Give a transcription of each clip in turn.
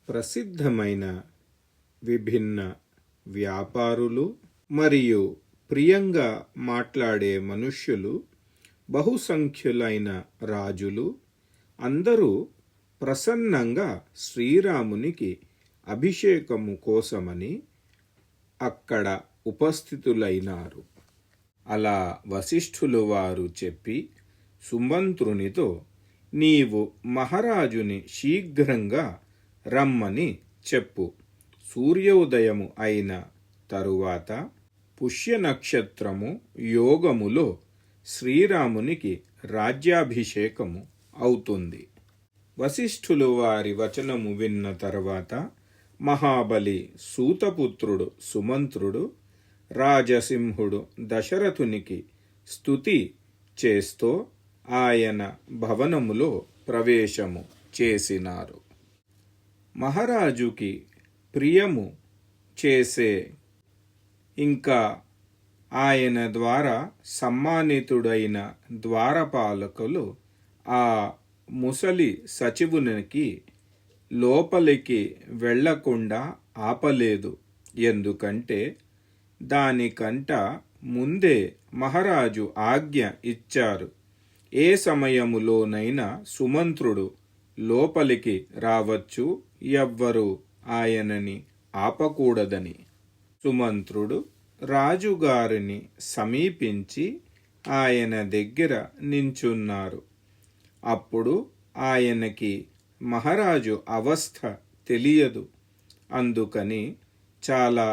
ప్రసిద్ధమైన విభిన్న వ్యాపారులు మరియు ప్రియంగా మాట్లాడే మనుష్యులు, బహుసంఖ్యులైన రాజులు అందరూ ప్రసన్నంగా శ్రీరామునికి అభిషేకము కోసమని అక్కడ ఉపస్థితులైనారు. అలా వశిష్ఠులు వారు చెప్పి సుమంత్రునితో, నీవు మహారాజుని శీఘ్రంగా రమ్మని చెప్పు. సూర్యోదయము అయిన తరువాత పుష్యనక్షత్రము యోగములో శ్రీరామునికి రాజ్యాభిషేకము అవుతుంది. వశిష్ఠులు వారి వచనము విన్న తర్వాత మహాబలి సూతపుత్రుడు సుమంత్రుడు రాజసింహుడు దశరథునికి స్తుతి చేస్తూ ఆయన భవనములో ప్రవేశము చేసినారు. మహారాజుకి ప్రియము చేసే ఇంకా ఆయన ద్వారా సమ్మానితుడైన ద్వారపాలకులు ఆ ముసలి సచివునికి లోపలికి వెళ్లకుండా ఆపలేదు. ఎందుకంటే దానికంట ముందే మహారాజు ఆజ్ఞ ఇచ్చారు. ఏ సమయములోనైనా సుమంత్రుడు లోపలికి రావచ్చు, ఎవ్వరూ ఆయనని ఆపకూడదని. సుమంత్రుడు రాజుగారిని సమీపించి ఆయన దగ్గర నించున్నారు. అప్పుడు ఆయనకి మహారాజు అవస్థ తెలియదు. అందుకని చాలా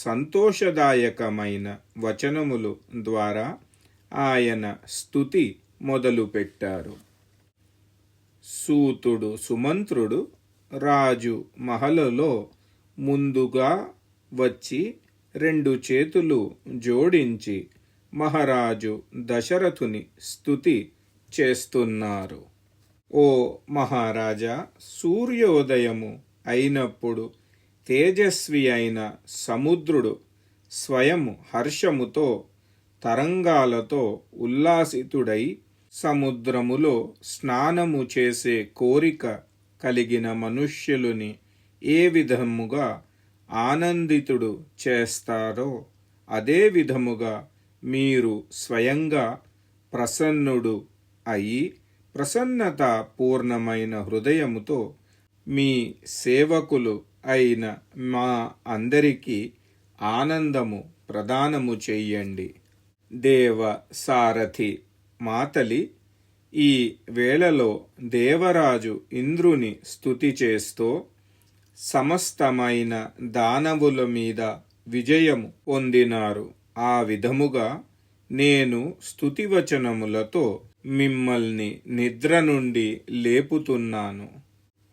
సంతోషదాయకమైన వచనములు ద్వారా ఆయన స్తుతి మొదలుపెట్టారు. సూతుడు సుమంత్రుడు రాజు మహలలో ముందుగా వచ్చి 2 చేతులు జోడించి మహారాజు దశరథుని స్తుతి చేస్తున్నారు. ఓ మహారాజా, సూర్యోదయము అయినప్పుడు తేజస్వి అయిన సముద్రుడు స్వయం హర్షముతో తరంగాలతో ఉల్లాసితుడై సముద్రములో స్నానము చేసే కోరిక కలిగిన మనుష్యులని ఏ విధముగా ఆనందితుడు చేస్తారో అదే విధముగా మీరు స్వయంగా ప్రసన్నుడు అయి ప్రసన్నత పూర్ణమైన హృదయముతో మీ సేవకులు అయిన మా అందరికీ ఆనందము ప్రదానము చెయ్యండి. దేవ సారథి మాతలి ఈ వేళలో దేవరాజు ఇంద్రుని స్తుతి చేస్తూ సమస్తమైన దానవుల మీద విజయము పొందినారు. ఆ విధముగా నేను స్తుతివచనములతో మిమ్మల్ని నిద్ర నుండి లేపుతున్నాను.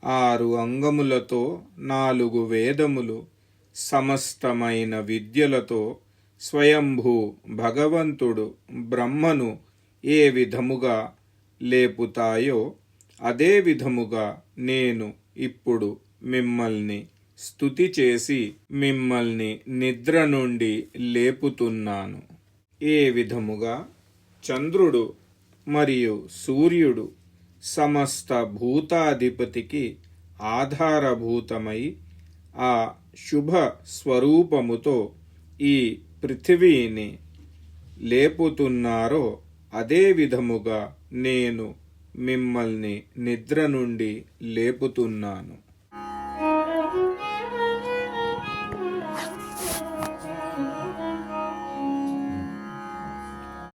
6 అంగములతో 4 వేదములు సమస్తమైన విద్యలతో స్వయంభూ భగవంతుడు బ్రహ్మను ఏ విధముగా లేపుతాయో అదే విధముగా నేను ఇప్పుడు మిమ్మల్ని స్తుతి చేసి మిమ్మల్ని నిద్ర నుండి లేపుతున్నాను. ఏ విధముగా చంద్రుడు మరియు సూర్యుడు సమస్త భూతాధిపతికి ఆధారభూతమై ఆ శుభ స్వరూపముతో ఈ పృథివీని లేపుతున్నారో అదే విధముగా నేను మిమ్మల్ని నిద్ర నుండి లేపుతున్నాను.